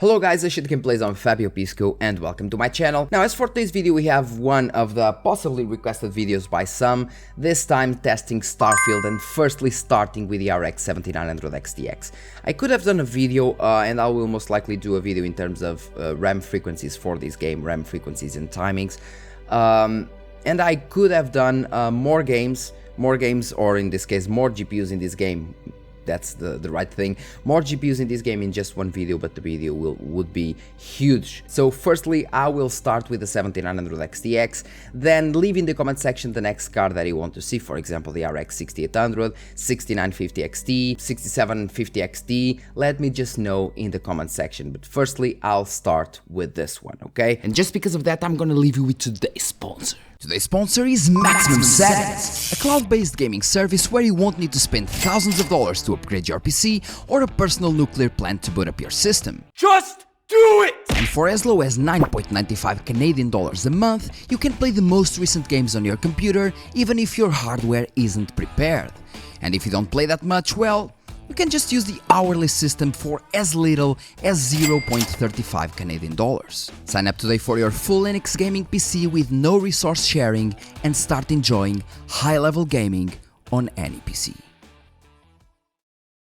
Hello guys, I Gameplays on Fabio Pisco and welcome to my channel. Now as for today's video we have one of the possibly requested videos by some, this time testing Starfield and firstly starting with the RX 7900 XTX. I could have done a video and I will most likely do a video in terms of RAM frequencies for this game, RAM frequencies and timings. And I could have done more games or in this case more GPUs in this game. That's the right thing. More GPUs in this game in just one video, but the video would be huge. So firstly, I will start with the 7900 XTX, then leave in the comment section the next card that you want to see, for example, the RX 6800, 6950 XT, 6750 XT. Let me just know in the comment section. But firstly, I'll start with this one, okay? And just because of that, I'm gonna leave you with today's sponsor. Today's sponsor is Maximum Settings, a cloud-based gaming service where you won't need to spend thousands of dollars to upgrade your PC or a personal nuclear plant to boot up your system. Just do it! And for as low as 9.95 Canadian dollars a month, you can play the most recent games on your computer even if your hardware isn't prepared. And if you don't play that much, well, you can just use the hourly system for as little as 0.35 Canadian dollars. Sign up today for your full Linux gaming PC with no resource sharing and start enjoying high-level gaming on any PC.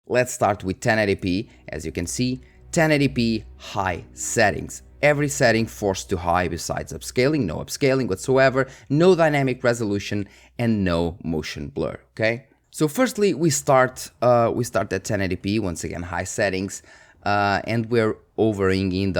Let's start with 1080p. As you can see, 1080p high settings. Every setting forced to high besides upscaling, no upscaling whatsoever, no dynamic resolution and no motion blur, okay? So firstly, we start at 1080p, once again high settings, and we're overing in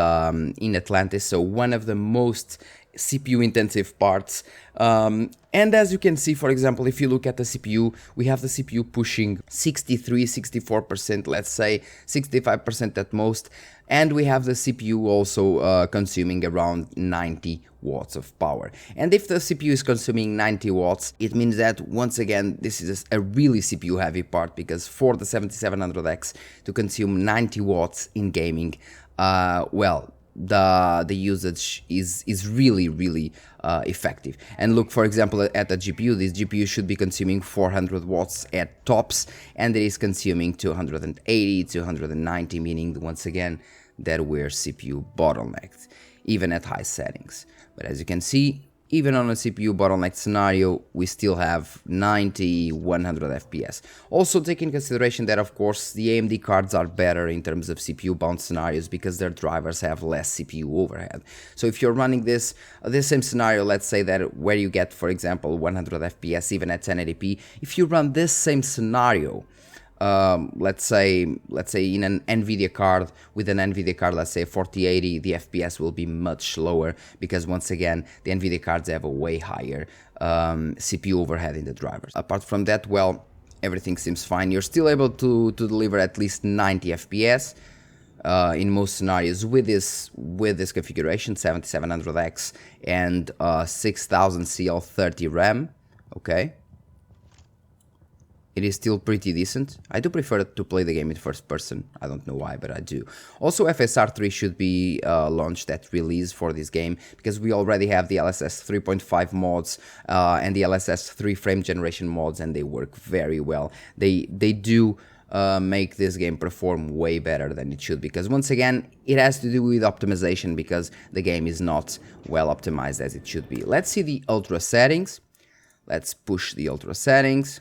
Atlantis, so one of the most CPU intensive parts. And as you can see, for example, if you look at the CPU, we have the CPU pushing 63, 64%, let's say 65% at most, and we have the CPU also consuming around 90 watts of power. And if the CPU is consuming 90 watts, it means that once again this is a really CPU heavy part, because for the 7700X to consume 90 watts in gaming, well, the usage is really effective. And look, for example, at the GPU, this GPU should be consuming 400 watts at tops, and it is consuming 280, 290, meaning once again that we're CPU bottlenecked, even at high settings. But as you can see, even on a CPU bottleneck scenario, we still have 90, 100 FPS. Also take in consideration that, of course, the AMD cards are better in terms of CPU bound scenarios because their drivers have less CPU overhead. So if you're running this same scenario, let's say that where you get, for example, 100 FPS even at 1080p, if you run this same scenario, let's say in an NVIDIA card, with an NVIDIA card, let's say 4080, the FPS will be much lower because once again the NVIDIA cards have a way higher CPU overhead in the drivers. Apart from that, well, everything seems fine. You're still able to deliver at least 90 FPS in most scenarios with this configuration, 7700X and 6000 CL30 RAM, okay? It is still pretty decent. I do prefer to play the game in first person. I don't know why, but I do. Also, FSR 3 should be launched at release for this game, because we already have the LSS 3.5 mods and the LSS 3 frame generation mods, and they work very well. They do make this game perform way better than it should, because once again it has to do with optimization, because the game is not well optimized as it should be. Let's see the ultra settings. Let's push the ultra settings.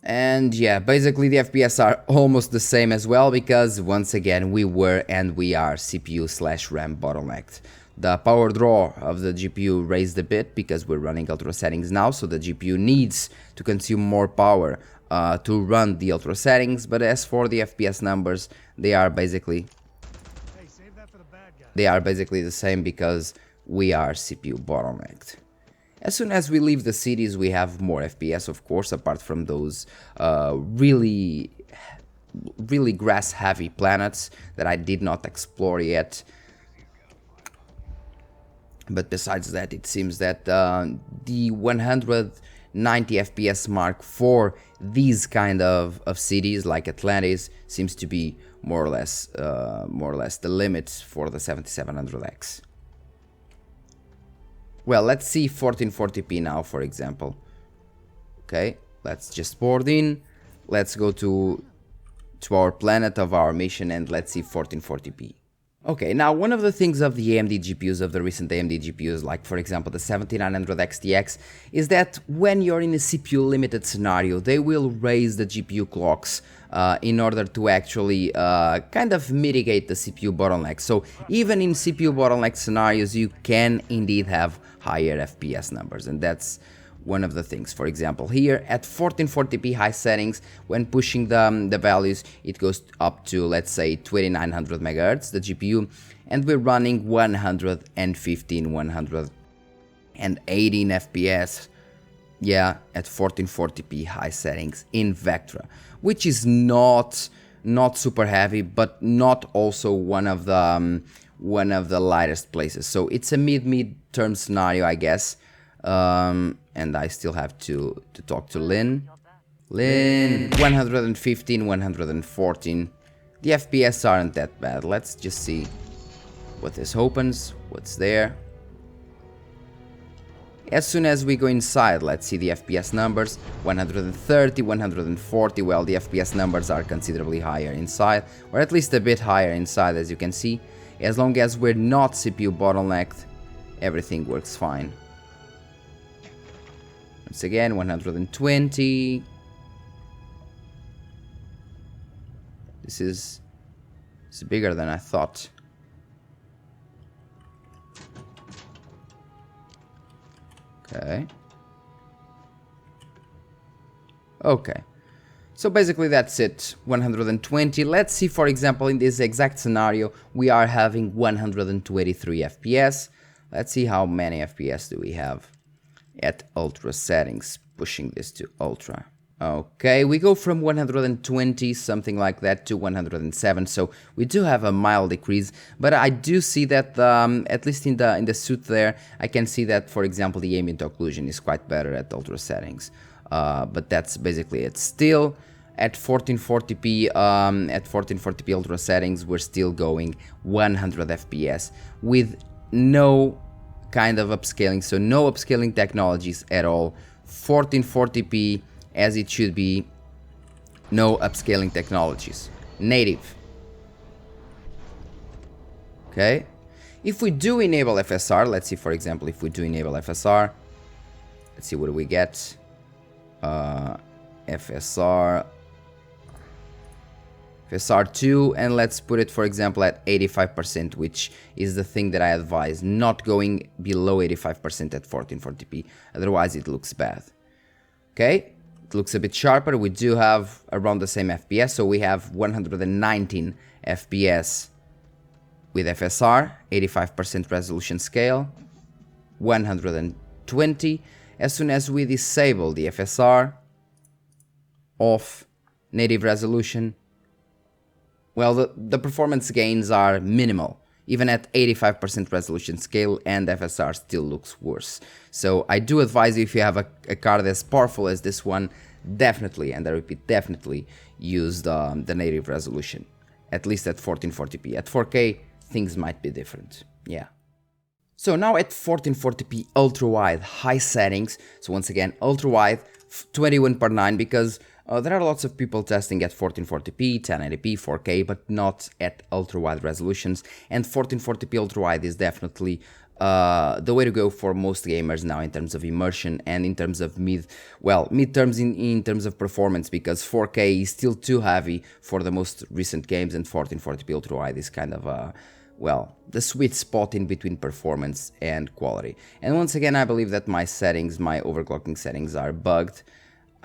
And yeah, basically the FPS are almost the same as well, because once again we were and we are CPU/RAM bottlenecked. The power draw of the GPU raised a bit because we're running ultra settings now, so the GPU needs to consume more power to run the ultra settings. But as for the FPS numbers, they are basically the same because we are CPU bottlenecked. As soon as we leave the cities, we have more FPS, of course, apart from those really grass-heavy planets that I did not explore yet. But besides that, it seems that the 190 FPS mark for these kind of cities like Atlantis seems to be more or less the limit for the 7700X. Well, let's see 1440p now, for example. Okay, let's just board in. Let's go to our planet of our mission and let's see 1440p. Okay, now one of the things of the AMD GPUs, of the recent AMD GPUs, like for example the 7900 XTX, is that when you're in a CPU limited scenario, they will raise the GPU clocks in order to actually kind of mitigate the CPU bottleneck. So even in CPU bottleneck scenarios, you can indeed have higher FPS numbers, and that's one of the things. For example, here at 1440p high settings, when pushing the values, it goes up to, let's say, 2900 MHz, the GPU, and we're running 118 FPS, yeah, at 1440p high settings in Vectra, which is not super heavy, but not also one of the lightest places. So it's a mid-term scenario, I guess. And I still have to talk to Lynn. Lynn, 115, 114. The FPS aren't that bad. Let's just see what this opens, what's there. As soon as we go inside, let's see the FPS numbers. 130, 140. Well, the FPS numbers are considerably higher inside, or at least a bit higher inside, as you can see. As long as we're not CPU bottlenecked, everything works fine. Once again, 120. This is bigger than I thought. Okay. Okay. So basically that's it, 120. Let's see, for example, in this exact scenario, we are having 123 FPS. Let's see how many FPS do we have at ultra settings, pushing this to ultra. Okay, we go from 120, something like that, to 107, so we do have a mild decrease, but I do see that, at least in the suit there, I can see that, for example, the ambient occlusion is quite better at ultra settings, but that's basically it. Still, at 1440p, ultra settings, we're still going 100 FPS, with no kind of upscaling, so no upscaling technologies at all. 1440p as it should be, no upscaling technologies, native. Okay, if we do enable FSR, let's see, for example, if we do enable FSR, let's see what do we get. FSR2, and let's put it, for example, at 85%, which is the thing that I advise, not going below 85% at 1440p, otherwise it looks bad. Okay, it looks a bit sharper. We do have around the same FPS, so we have 119 FPS with FSR, 85% resolution scale, 120. As soon as we disable the FSR, off, native resolution, well, the performance gains are minimal. Even at 85% resolution scale, and FSR still looks worse. So I do advise you, if you have a card as powerful as this one, definitely, and I repeat, definitely use the native resolution, at least at 1440p. At 4K, things might be different. Yeah. So now at 1440p ultra wide high settings, so once again ultra wide 21:9, because there are lots of people testing at 1440p, 1080p, 4K, but not at ultra-wide resolutions, and 1440p ultra-wide is definitely the way to go for most gamers now in terms of immersion and in terms of mid-terms in terms of performance, because 4K is still too heavy for the most recent games, and 1440p ultra-wide is kind of the sweet spot in between performance and quality. And once again, I believe that my overclocking settings are bugged.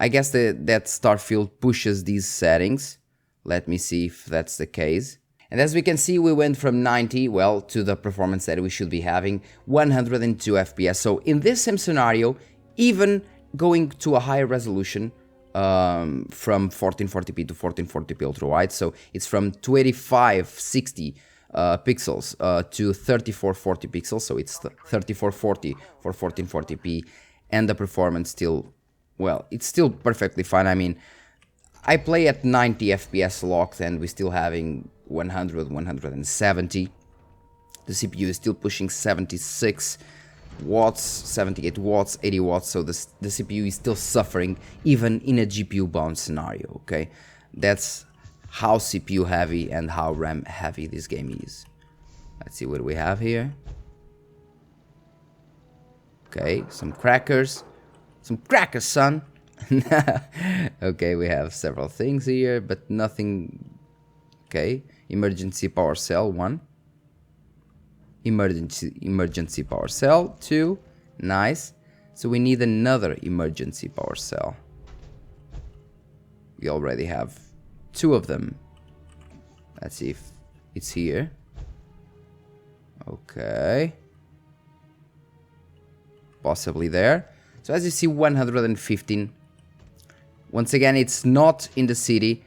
I guess that Starfield pushes these settings. Let me see if that's the case. And as we can see, we went from 90, to the performance that we should be having, 102 FPS. So in this same scenario, even going to a higher resolution, from 1440p to 1440p ultra-wide, so it's from 2560 pixels to 3440 pixels, so it's 3440 for 1440p, and the performance still, it's still perfectly fine. I mean, I play at 90 FPS locked and we're still having 100, 170. The CPU is still pushing 76 watts, 78 watts, 80 watts, so the CPU is still suffering even in a GPU bound scenario, okay? That's how CPU heavy and how RAM heavy this game is. Let's see what we have here. Okay, some crackers. Some crackers, son. Okay, we have several things here, but nothing. Okay, emergency power cell 1. Emergency power cell 2. Nice. So we need another emergency power cell. We already have 2 of them. Let's see if it's here. Okay. Possibly there. So as you see, 115. Once again, it's not in the city,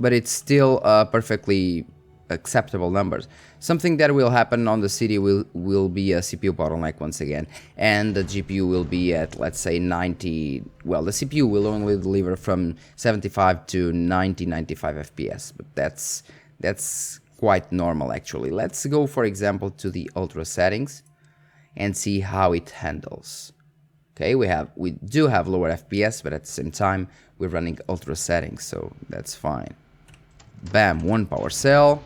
but it's still perfectly acceptable numbers. Something that will happen on the city will be a CPU bottleneck once again, and the GPU will be at, let's say, 90. Well, the CPU will only deliver from 75 to 95 FPS, but that's quite normal actually. Let's go, for example, to the ultra settings and see how it handles. Okay, we do have lower FPS, but at the same time we're running ultra settings, so that's fine. Bam, 1 power cell.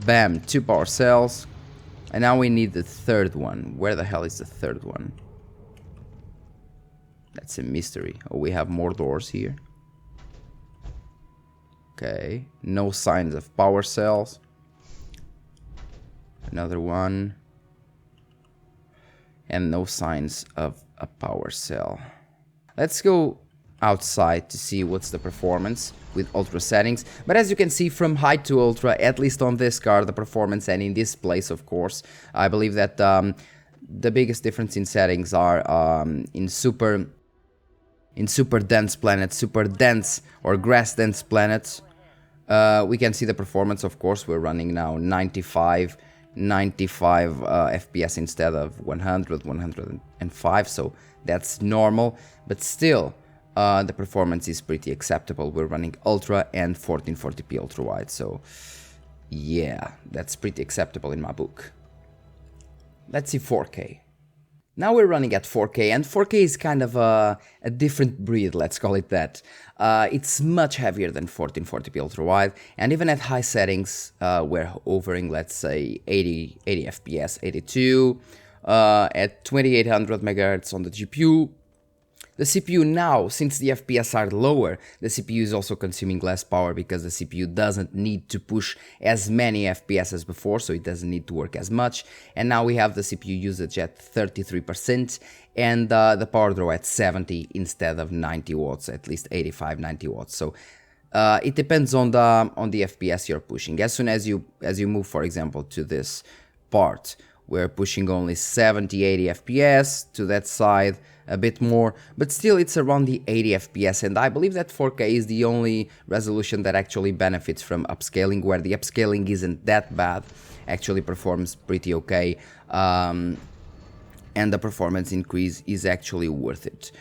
Bam, 2 power cells. And now we need the third one. Where the hell is the third one? That's a mystery. Oh, we have more doors here. Okay, no signs of power cells. Another one. And no signs of a power cell. Let's go outside to see what's the performance with ultra settings. But as you can see, from high to ultra, at least on this card, the performance, and in this place, of course, I believe that the biggest difference in settings are in super dense planets, super dense or grass dense planets. We can see the performance. Of course, we're running now 95 FPS instead of 105, so that's normal, but still the performance is pretty acceptable. We're running ultra and 1440p ultra wide, so yeah, that's pretty acceptable in my book. Let's see 4K. Now we're running at 4K, and 4K is kind of a different breed, let's call it that. It's much heavier than 1440p ultra wide, and even at high settings, we're hovering, let's say, 80 FPS, 82, at 2800 MHz on the GPU. The CPU now, since the FPS are lower, the CPU is also consuming less power because the CPU doesn't need to push as many FPS as before, so it doesn't need to work as much. And now we have the CPU usage at 33% and the power draw at 70 instead of 90 watts, at least 85, 90 watts. So it depends on the FPS you're pushing. As soon as you move, for example, to this part, we're pushing only 70, 80 FPS to that side, a bit more, but still it's around the 80 FPS, and I believe that 4K is the only resolution that actually benefits from upscaling, where the upscaling isn't that bad, actually performs pretty okay, and the performance increase is actually worth it.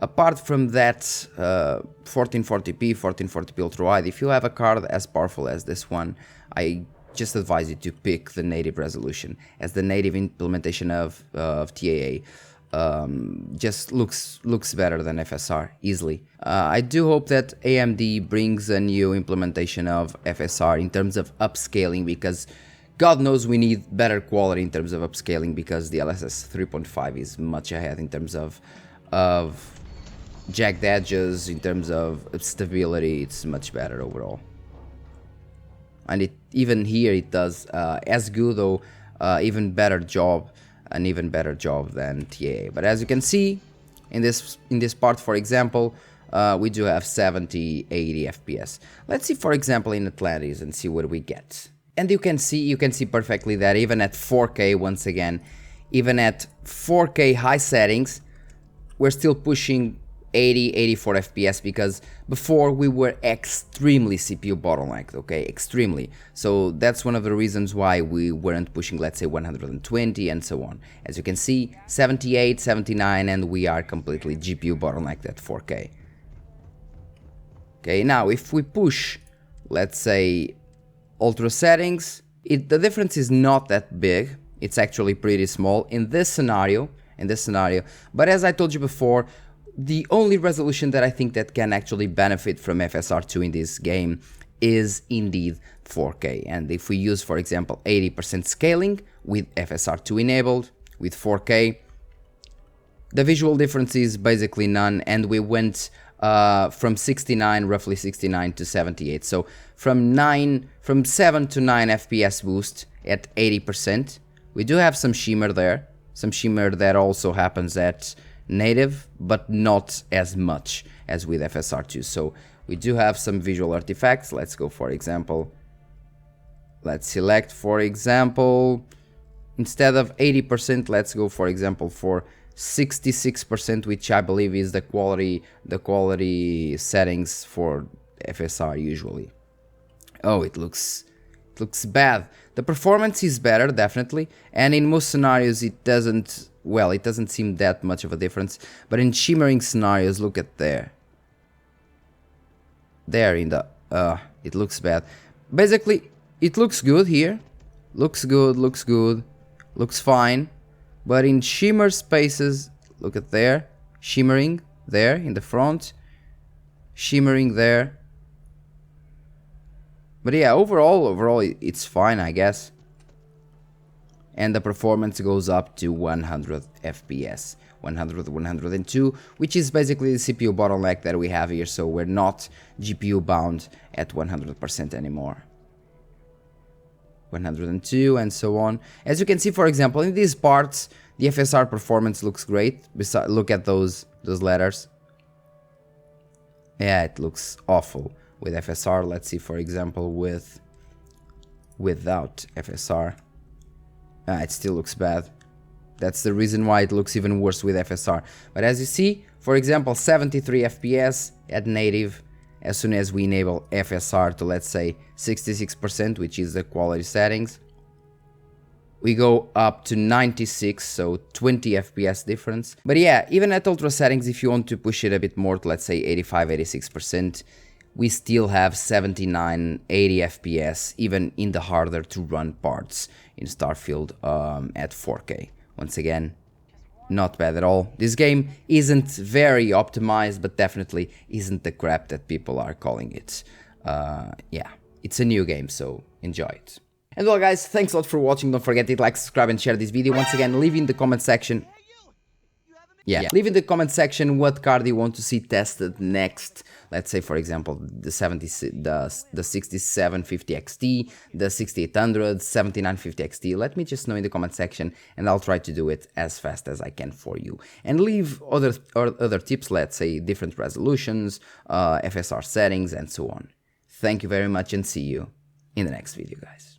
Apart from that, 1440p ultra wide, if you have a card as powerful as this one, I just advise you to pick the native resolution, as the native implementation of TAA just looks better than FSR easily. I do hope that AMD brings a new implementation of FSR in terms of upscaling, because God knows we need better quality in terms of upscaling, because the LSS 3.5 is much ahead in terms of jagged edges, in terms of stability. It's much better overall. And even here it does as good, or even better job, an even better job than TAA. But as you can see in this part, for example, we do have 70, 80 FPS. Let's see, for example, in Atlantis and see what we get. And you can see perfectly that even at 4K, once again, even at 4K high settings, we're still pushing 80, 84 FPS, because before we were extremely CPU bottlenecked, okay, extremely. So that's one of the reasons why we weren't pushing, let's say, 120 and so on. As you can see, 78, 79, and we are completely GPU bottlenecked at 4K. Okay, now if we push, let's say, ultra settings, the difference is not that big. It's actually pretty small in this scenario, but as I told you before, the only resolution that I think that can actually benefit from FSR2 in this game is indeed 4K. And if we use, for example, 80% scaling with FSR2 enabled, with 4K, the visual difference is basically none, and we went from 69, roughly 69 to 78. So from 7 to 9 FPS boost at 80%. We do have some shimmer there, some shimmer that also happens at native, but not as much as with FSR2. So we do have some visual artifacts. Let's go, for example, let's select, for example, instead of 80%, let's go, for example, for 66%, which I believe is the quality settings for FSR usually. Oh, it looks bad. The performance is better, definitely, and in most scenarios it doesn't seem that much of a difference, but in shimmering scenarios, look at there in the it looks bad. Basically it looks good here, looks fine, but in shimmer spaces, look at there, shimmering there in the front, shimmering there. But yeah, overall it's fine, I guess. And the performance goes up to 100 FPS, 100, 102, which is basically the CPU bottleneck that we have here, so we're not GPU bound at 100% anymore. 102 and so on. As you can see, for example, in these parts, the FSR performance looks great. Look at those letters. Yeah, it looks awful with FSR. Let's see, for example, without FSR. It still looks bad. That's the reason why it looks even worse with FSR. But as you see, for example, 73 FPS at native. As soon as we enable FSR to, let's say, 66%, which is the quality settings, we go up to 96, so 20 FPS difference. But yeah, even at ultra settings, if you want to push it a bit more to, let's say, 85, 86%, we still have 79, 80 FPS, even in the harder to run parts in Starfield at 4K. Once again, not bad at all. This game isn't very optimized, but definitely isn't the crap that people are calling it. Yeah, it's a new game, so enjoy it. And well guys, thanks a lot for watching. Don't forget to like, subscribe and share this video. Once again, leave in the comment section. Leave in the comment section what card you want to see tested next. Let's say, for example, the 6750 XT, the 6800, 7950 XT. Let me just know in the comment section, and I'll try to do it as fast as I can for you. And leave other tips, let's say different resolutions, FSR settings, and so on. Thank you very much, and see you in the next video, guys.